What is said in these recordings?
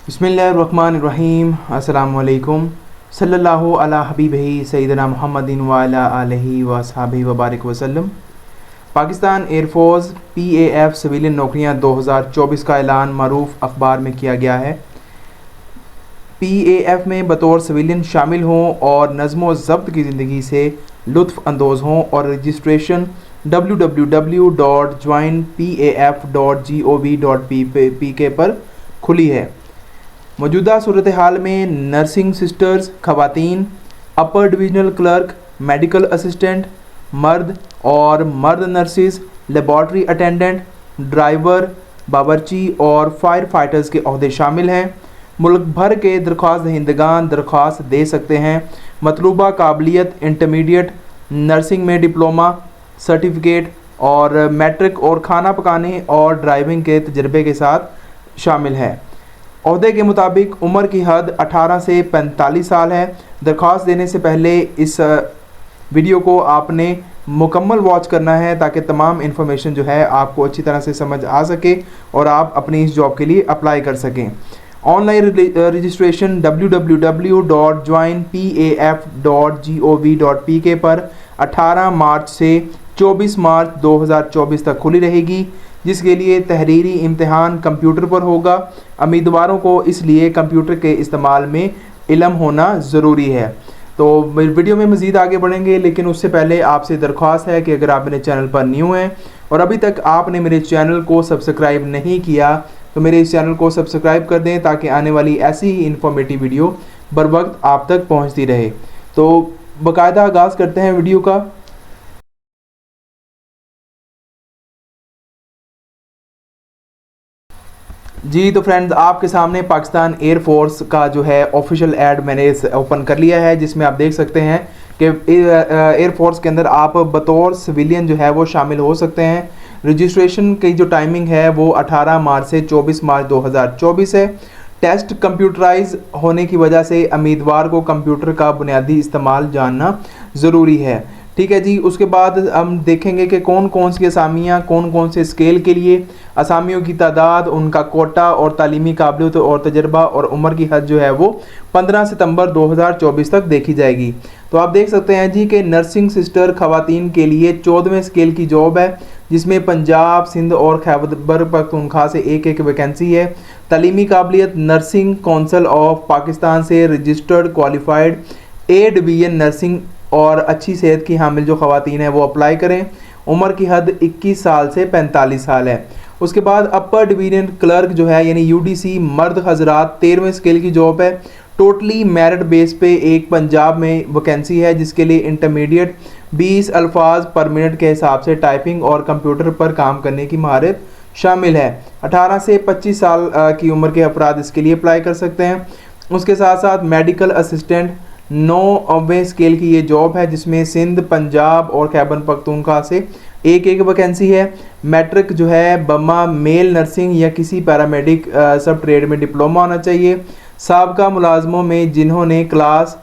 बिस्मिल्लाहिर्रहमानिर्रहीम। अस्सलामुअलैकुम। सल्लल्लाहु अला हबीबिही सय्यदना मुहम्मदिन व अला आलिहि व अस्हाबिहि व बारिक वसल्लम। पाकिस्तान एयरफोर्स PAF सिविलियन नौकरियां 2024 का ऐलान मरूफ अखबार में किया गया है। PAF में बतौर सिविलियन शामिल हों और नज़्म व ज़ब्त की ज़िंदगी से लुत्फ़ अंदोज़ हों और रजिस्ट्रेशन www.joinpaf.gov.pk पर खुली है। मौजूदा सूरत हाल में नर्सिंग सिस्टर्स ख़वातीन, अपर डिविजनल क्लर्क, मेडिकल असिस्टेंट मर्द और मर्द नर्सिस, लेबॉर्ट्री अटेंडेंट, ड्राइवर, बावर्ची और फायर फाइटर्स के अहदे शामिल हैं। मुल्क भर के दरख्वास्त दहिंदगान दरख्वास्त दे सकते हैं। मतलूबा काबिलियत इंटरमीडिएट, नर्सिंग में डिप्लोमा, सर्टिफिकेट और मैट्रिक और खाना पकाने और ड्राइविंग के तजर्बे के साथ शामिल है। ओहदे के मुताबिक उम्र की हद 18 से 45 साल है। दरख्वास्त देने से पहले इस वीडियो को आपने मुकम्मल वॉच करना है ताकि तमाम इन्फॉर्मेशन जो है आपको अच्छी तरह से समझ आ सके और आप अपनी इस जॉब के लिए अप्लाई कर सकें। ऑनलाइन रजिस्ट्रेशन www.joinpaf.gov.pk पर 18 मार्च से 24 मार्च 2024 तक खुली रहेगी, जिसके लिए तहरीरी इम्तिहान कंप्यूटर पर होगा। उम्मीदवारों को इसलिए कंप्यूटर के इस्तेमाल में इल्म होना ज़रूरी है। तो वीडियो में मज़ीद आगे बढ़ेंगे, लेकिन उससे पहले आपसे दरख्वास्त है कि अगर आप मेरे चैनल पर न्यू हैं और अभी तक आपने मेरे चैनल को सब्सक्राइब नहीं किया तो मेरे इस चैनल को सब्सक्राइब कर दें ताकि आने वाली ऐसी ही इन्फॉर्मेटिव वीडियो बर वक्त आप तक पहुँचती रहे। तो बाकायदा आगाज़ करते हैं वीडियो का। जी तो फ्रेंड्स, आपके सामने पाकिस्तान एयरफोर्स का जो है ऑफिशियल ऐड मैंने ओपन कर लिया है, जिसमें आप देख सकते हैं कि एयरफोर्स के अंदर आप बतौर सिविलियन जो है वो शामिल हो सकते हैं। रजिस्ट्रेशन की जो टाइमिंग है वो 18 मार्च से 24 मार्च 2024 है। टेस्ट कंप्यूटराइज होने की वजह से उम्मीदवार को कंप्यूटर का बुनियादी इस्तेमाल जानना ज़रूरी है। ठीक है जी। उसके बाद हम देखेंगे कि कौन कौन सी असामियाँ कौन कौन से स्केल के लिए, असामियों की तादाद, उनका कोटा और तालीमी काबिलियत और तजर्बा और उम्र की हद जो है वो 15 सितंबर 2024 तक देखी जाएगी। तो आप देख सकते हैं जी कि नर्सिंग सिस्टर ख़वातीन के लिए 14वें स्केल की जॉब है, जिसमें पंजाब, सिंध और खैबर पख्तूनख्वा से एक एक वैकेंसी है। तालीमी काबिलियत नर्सिंग कौंसिल ऑफ पाकिस्तान से registered qualified A division nursing और अच्छी सेहत की हामिल जो ख़वातीन हैं वो अप्लाई करें। उम्र की हद 21 साल से 45 साल है। उसके बाद अपर डिवीजन क्लर्क जो है यानी UDC मर्द हजरात 13वें स्केल की जॉब है। टोटली मेरिट बेस पे एक पंजाब में वैकेंसी है, जिसके लिए इंटरमीडिएट 20 अल्फाज पर मिनट के हिसाब से टाइपिंग और कंप्यूटर पर काम करने की महारत शामिल है। 18 से 25 साल की उम्र के अफराद इसके लिए अप्लाई कर सकते हैं। उसके साथ साथ मेडिकल असिस्टेंट 9वें स्केल की ये जॉब है, जिसमें सिंध, पंजाब और खैबर पख्तूनख्वा से एक एक वैकेंसी है। मैट्रिक जो है बम्मा मेल नर्सिंग या किसी पैरामेडिक सब ट्रेड में डिप्लोमा होना चाहिए। साबका मुलाजमों में जिन्होंने क्लास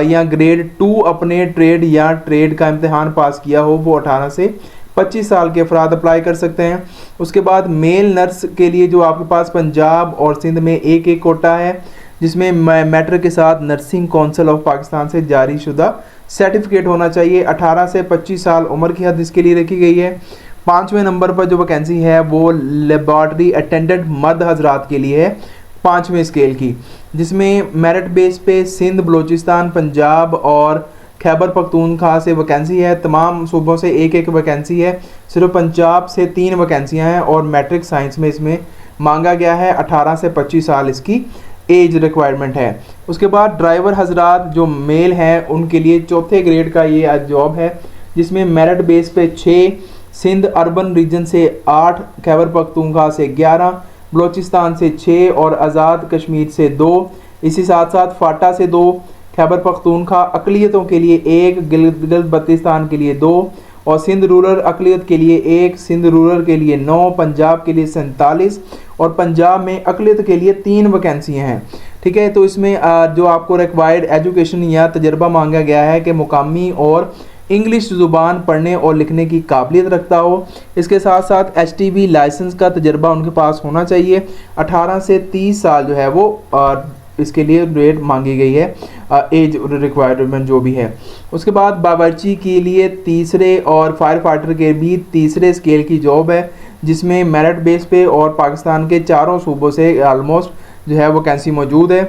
या ग्रेड 2 अपने ट्रेड या ट्रेड का इम्तहान पास किया हो वो 18 से 25 साल के अफराद अप्लाई कर सकते हैं। उसके बाद मेल नर्स के लिए जो आपके पास पंजाब और सिंध में एक एक कोटा है, जिसमें मैट्रिक के साथ नर्सिंग कौंसिल ऑफ पाकिस्तान से जारी शुदा सर्टिफिकेट होना चाहिए। 18 से 25 साल उम्र की हद इसके लिए रखी गई है। 5वें नंबर पर जो वैकेंसी है वो लेबॉर्ट्री अटेंडेंट मर्द हजरात के लिए है 5वें स्केल की, जिसमें मेरिट बेस पे सिंध, बलूचिस्तान, पंजाब और खैबर पख्तूनख्वा से वैकेंसी है। तमाम सूबों से एक एक वैकेंसी है। सिर्फ पंजाब से 3 वैकेंसियाँ हैं और मैट्रिक साइंस में इसमें मांगा गया है 18 से 25 साल इसकी एज रिक्वायरमेंट है। उसके बाद ड्राइवर हजरात जो मेल हैं उनके लिए 4थे ग्रेड का ये जॉब है, जिसमें मेरिट बेस पे 6, सिंध अर्बन रीजन से 8, खैबर पख्तूनख्वा से 11, बलूचिस्तान से 6 और आज़ाद कश्मीर से 2। इसी साथ साथ फाटा से 2, खैबर पख्तूनख्वा अक़लियतों के लिए 1, गिलगित बल्तिस्तान के लिए 2 और सिंध रूरल अक़लियत के लिए 1, सिंध रूरल के लिए 9, पंजाब के लिए 47 और पंजाब में अक़लियत के लिए 3 वैकेंसियाँ हैं। ठीक है। तो इसमें जो आपको रिक्वायर्ड एजुकेशन या तजर्बा मांगा गया है कि मुकामी और इंग्लिश ज़ुबान पढ़ने और लिखने की काबिलियत रखता हो। इसके साथ साथ HTV लाइसेंस का तजर्बा उनके पास होना चाहिए। 18 से 30 साल जो है वो इसके लिए रेट मांगी गई है, एज रिक्वायरमेंट जो भी है। उसके बाद बावर्ची के लिए तीसरे और फायर फाइटर के भी तीसरे स्केल की जॉब है, जिसमें मेरिट बेस पे और पाकिस्तान के चारों सूबों से ऑलमोस्ट जो है वो वैकेंसी मौजूद है।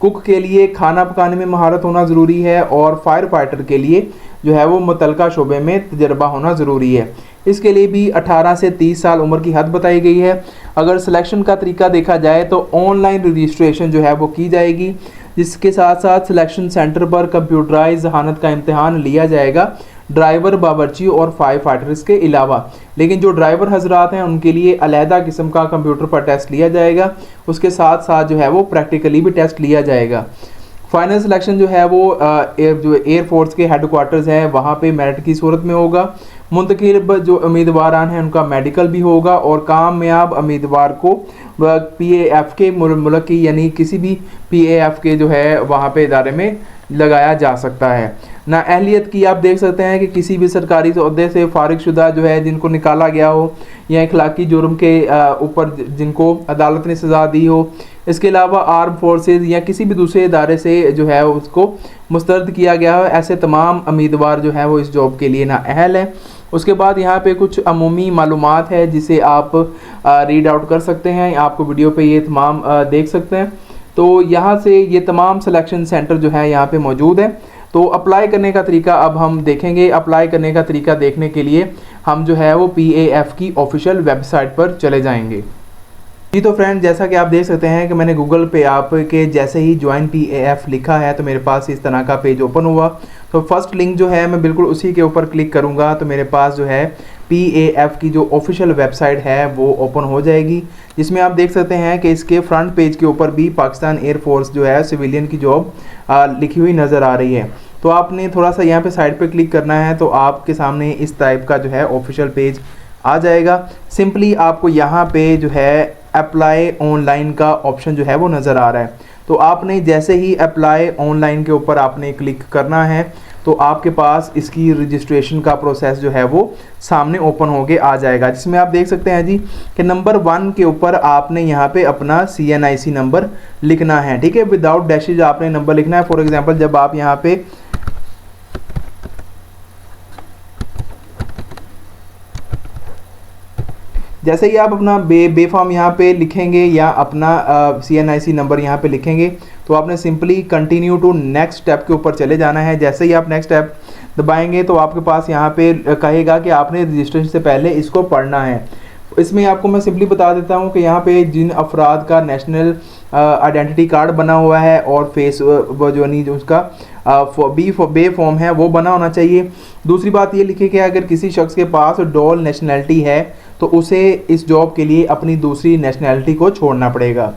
कुक के लिए खाना पकाने में महारत होना ज़रूरी है और फायर फाइटर के लिए जो है वो मुतलका शोबे में तजर्बा होना ज़रूरी है। इसके लिए भी 18 से 30 साल उम्र की हद बताई गई है। अगर सिलेक्शन का तरीका देखा जाए तो ऑनलाइन रजिस्ट्रेशन जो है वो की जाएगी, जिसके साथ साथ सिलेक्शन सेंटर पर कंप्यूटराइज जहानत का इम्तहान लिया जाएगा ड्राइवर, बावर्ची और फायर फाइटर्स के अलावा। लेकिन जो ड्राइवर हजरात हैं उनके लिए अलहदा किस्म का कंप्यूटर पर टेस्ट लिया जाएगा। उसके साथ साथ जो है वो प्रैक्टिकली भी टेस्ट लिया जाएगा। फाइनल सिलेक्शन जो है वो जो एयरफोर्स के हेडक्वार्टर्स हैं वहाँ पे मेरिट की सूरत में होगा। मुंतखब जो उम्मीदवार हैं उनका मेडिकल भी होगा और कामयाब उम्मीदवार को PAF के मुल्क की यानी किसी भी PAF के जो है वहाँ पे इदारे में लगाया जा सकता है। ना अहलियत की आप देख सकते हैं कि किसी भी सरकारी ओहदे से फारिगशुदा जो है जिनको निकाला गया हो या इखलाकी जुर्म के ऊपर जिनको अदालत ने सज़ा दी हो, इसके अलावा आर्म फोर्सेस या किसी भी दूसरे इदारे से जो है उसको मुस्तरद किया गया हो, ऐसे तमाम उम्मीदवार जो है वो इस जॉब के लिए ना अहल है। उसके बाद यहाँ पे कुछ अमूमी मालूमात है जिसे आप रीड आउट कर सकते हैं। आपको वीडियो पे ये तमाम देख सकते हैं। तो यहाँ से ये तमाम सिलेक्शन सेंटर जो है यहाँ पे मौजूद है। तो अप्लाई करने का तरीका अब हम देखेंगे। अप्लाई करने का तरीका देखने के लिए हम जो है वो PAF की ऑफिशियल वेबसाइट पर चले जाएंगे। जी तो फ्रेंड, जैसा कि आप देख सकते हैं कि मैंने गूगल पे आपके जैसे ही ज्वाइन PAF लिखा है तो मेरे पास इस तरह का पेज ओपन हुआ। तो फर्स्ट लिंक जो है मैं बिल्कुल उसी के ऊपर क्लिक करूंगा तो मेरे पास जो है PAF की जो ऑफिशियल वेबसाइट है वो ओपन हो जाएगी, जिसमें आप देख सकते हैं कि इसके फ्रंट पेज के ऊपर भी पाकिस्तान एयरफोर्स जो है सिविलियन की जॉब लिखी हुई नज़र आ रही है। तो आपने थोड़ा सा यहाँ पे साइड पे क्लिक करना है तो आपके सामने इस टाइप का जो है ऑफिशियल पेज आ जाएगा। सिंपली आपको यहाँ पे जो है अप्लाई ऑनलाइन का ऑप्शन जो है वो नज़र आ रहा है। तो आपने जैसे ही अप्लाई ऑनलाइन के ऊपर आपने क्लिक करना है तो आपके पास इसकी रजिस्ट्रेशन का प्रोसेस जो है वो सामने ओपन होके आ जाएगा, जिसमें आप देख सकते हैं जी कि नंबर 1 के ऊपर आपने यहाँ पे अपना CNIC नंबर लिखना है। ठीक है, विदाउट डैशेज आपने नंबर लिखना है। फॉर एग्जांपल जब आप यहाँ पे जैसे ही आप अपना बेफाम यहाँ पे लिखेंगे या अपना CNIC नंबर यहाँ पे लिखेंगे तो आपने simply continue to next step के ऊपर चले जाना है। जैसे ही आप नेक्स्ट स्टेप दबाएंगे तो आपके पास यहाँ पे कहेगा कि आपने रजिस्ट्रेशन से पहले इसको पढ़ना है। इसमें आपको मैं सिंपली बता देता हूँ कि यहाँ पे जिन अफराद का नेशनल आइडेंटिटी कार्ड बना हुआ है और फेस वो जो नहीं जो उसका बे फॉर्म है वो बना होना चाहिए। दूसरी बात ये लिखी कि अगर किसी शख्स के पास डोल नेशनैलिटी है तो उसे इस जॉब के लिए अपनी दूसरी नेशनैलिटी को छोड़ना पड़ेगा।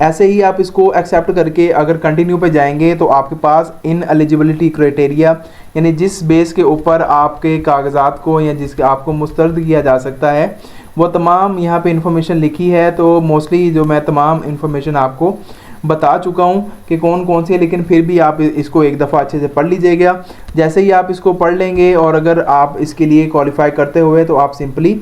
ऐसे ही आप इसको एक्सेप्ट करके अगर कंटिन्यू पे जाएंगे तो आपके पास इन एलिजिबिलिटी क्राइटेरिया यानी जिस बेस के ऊपर आपके कागजात को या जिसके आपको मुस्तरद किया जा सकता है वो तमाम यहाँ पे इंफॉर्मेशन लिखी है। तो मोस्टली जो मैं तमाम इंफॉर्मेशन आपको बता चुका हूँ कि कौन कौन सी है, लेकिन फिर भी आप इसको एक दफ़ा अच्छे से पढ़ लीजिएगा। जैसे ही आप इसको पढ़ लेंगे और अगर आप इसके लिए क्वालिफाई करते हुए तो आप सिंपली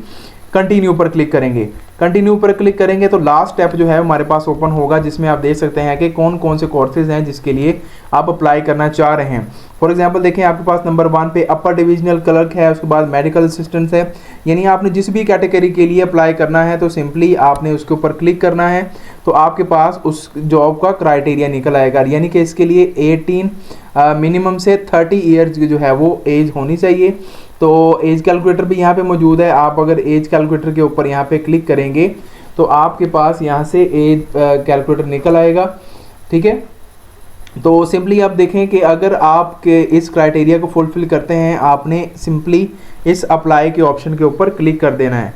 कंटिन्यू पर क्लिक करेंगे। कंटिन्यू पर क्लिक करेंगे तो लास्ट स्टेप जो है हमारे पास ओपन होगा, जिसमें आप देख सकते हैं कि कौन कौन से कोर्सेज हैं जिसके लिए आप अप्लाई करना चाह रहे हैं। फॉर एग्जांपल देखें आपके पास नंबर 1 पे अपर डिविजनल क्लर्क है, उसके बाद मेडिकल असिस्टेंट है। यानी आपने जिस भी कैटेगरी के लिए अप्लाई करना है तो सिंपली आपने उसके ऊपर क्लिक करना है तो आपके पास उस जॉब का क्राइटेरिया निकल आएगा। यानी कि इसके लिए 18 मिनिमम से 30 ईयर्स जो है वो एज होनी चाहिए। तो एज कैलकुलेटर भी यहाँ पे मौजूद है। आप अगर एज कैलकुलेटर के ऊपर यहाँ पे क्लिक करेंगे तो आपके पास यहाँ से एज कैलकुलेटर निकल आएगा। ठीक है, तो सिंपली आप देखें कि अगर आप इस क्राइटेरिया को फुलफिल करते हैं आपने सिंपली इस अप्लाई के ऑप्शन के ऊपर क्लिक कर देना है।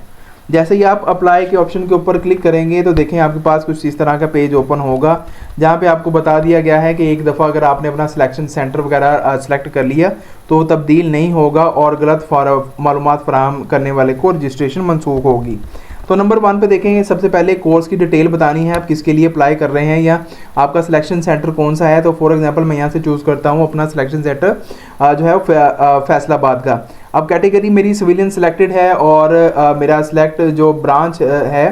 जैसे ही आप अप्लाई के ऑप्शन के ऊपर क्लिक करेंगे तो देखें आपके पास कुछ इस तरह का पेज ओपन होगा, जहां पे आपको बता दिया गया है कि एक दफ़ा अगर आपने अपना सिलेक्शन सेंटर वगैरह सेलेक्ट कर लिया तो तब्दील नहीं होगा और गलत मालूमात फराहम करने वाले को रजिस्ट्रेशन मनसूख होगी। तो नंबर 1 पे देखेंगे, सबसे पहले कोर्स की डिटेल बतानी है, आप किसके लिए अप्लाई कर रहे हैं या आपका सिलेक्शन सेंटर कौन सा है। तो फॉर एग्जांपल मैं यहाँ से चूज़ करता हूँ अपना सिलेक्शन सेंटर जो है फैसलाबाद का। अब कैटेगरी मेरी सिविलियन सिलेक्टेड है और मेरा सिलेक्ट जो ब्रांच है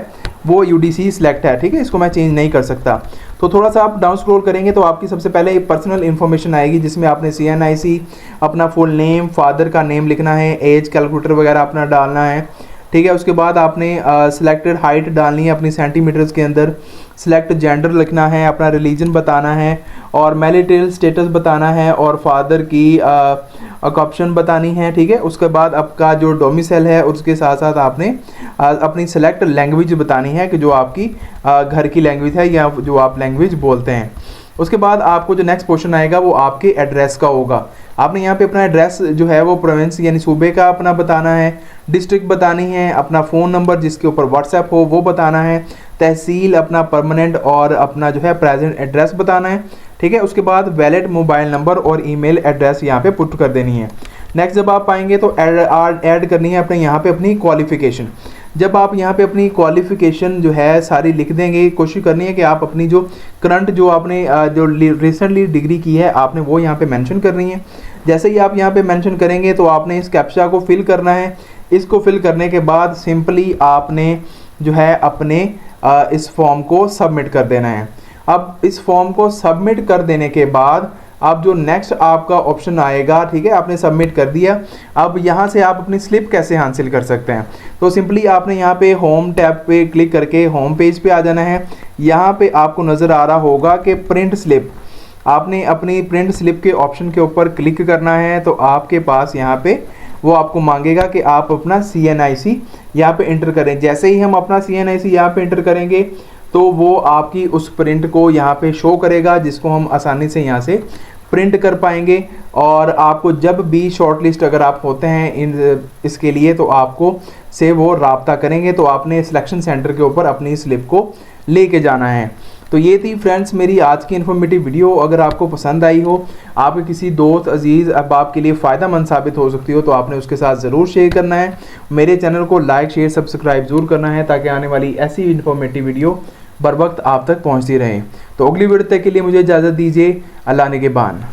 वो यूडीसी सिलेक्ट है, ठीक है, इसको मैं चेंज नहीं कर सकता। तो थोड़ा सा आप डाउन स्क्रॉल करेंगे तो आपकी सबसे पहले पर्सनल इन्फॉर्मेशन आएगी, जिसमें आपने CNIC, अपना फुल नेम, फादर का नेम लिखना है, एज कैलकुलेटर वगैरह अपना डालना है, ठीक है। उसके बाद आपने सिलेक्टेड हाइट डालनी है अपनी सेंटीमीटर्स के अंदर, सिलेक्ट जेंडर लिखना है, अपना रिलीजन बताना है और मैरिटल स्टेटस बताना है और फादर की ऑप्शन बतानी है, ठीक है। उसके बाद आपका जो डोमिसाइल है उसके साथ साथ आपने अपनी सेलेक्ट लैंग्वेज बतानी है कि जो आपकी घर की लैंग्वेज है या जो आप लैंग्वेज बोलते हैं। उसके बाद आपको जो नेक्स्ट क्वेश्चन आएगा वो आपके एड्रेस का होगा। आपने यहाँ पे अपना एड्रेस जो है वो प्रोविंस यानी सूबे का अपना बताना है, डिस्ट्रिक्ट बतानी है, अपना फ़ोन नंबर जिसके ऊपर व्हाट्सएप हो वो बताना है, तहसील अपना परमानेंट और अपना जो है प्रेजेंट एड्रेस बताना है, ठीक है। उसके बाद वैलिड मोबाइल नंबर और ईमेल एड्रेस यहाँ पे पुट कर देनी है। नेक्स्ट जब आप आएंगे तो ऐड करनी है अपने यहाँ पे अपनी क्वालिफ़िकेशन। जब आप यहाँ पे अपनी क्वालिफ़िकेशन जो है सारी लिख देंगे, कोशिश करनी है कि आप अपनी जो करंट जो आपने जो रिसेंटली डिग्री की है आपने वो यहाँ पे मेंशन करनी है। जैसे ही आप यहाँ पे मेंशन करेंगे तो आपने इस कैप्चा को फिल करना है। इसको फिल करने के बाद सिंपली आपने जो है अपने इस फॉर्म को सबमिट कर देना है। अब इस फॉर्म को सबमिट कर देने के बाद अब जो नेक्स्ट आपका ऑप्शन आएगा, ठीक है, आपने सबमिट कर दिया। अब यहाँ से आप अपनी स्लिप कैसे हासिल कर सकते हैं, तो सिंपली आपने यहाँ पे होम टैब पे क्लिक करके होम पेज पे आ जाना है। यहाँ पे आपको नज़र आ रहा होगा कि प्रिंट स्लिप, आपने अपनी प्रिंट स्लिप के ऑप्शन के ऊपर क्लिक करना है। तो आपके पास यहाँ पे वो आपको मांगेगा कि आप अपना CNIC यहाँ पे इंटर करें। जैसे ही हम अपना CNIC यहाँ पे इंटर करेंगे तो वो आपकी उस प्रिंट को यहाँ पे शो करेगा, जिसको हम आसानी से यहाँ से प्रिंट कर पाएंगे। और आपको जब भी शॉर्ट लिस्ट अगर आप होते हैं इसके लिए तो आपको से वो राब्ता करेंगे, तो आपने सिलेक्शन सेंटर के ऊपर अपनी स्लिप को लेके जाना है। तो ये थी फ्रेंड्स मेरी आज की इन्फॉर्मेटिव वीडियो। अगर आपको पसंद आई हो, आपके किसी दोस्त अजीज़ अब आपके लिए फ़ायदेमंद साबित हो सकती हो, तो आपने उसके साथ ज़रूर शेयर करना है। मेरे चैनल को लाइक शेयर सब्सक्राइब ज़रूर करना है ताकि आने वाली ऐसी इन्फॉर्मेटिव वीडियो बर वक्त आप तक पहुँचती रहे। तो अगली वीडियो तक के लिए मुझे इजाज़त दीजिए। अल्लाह निगहबान।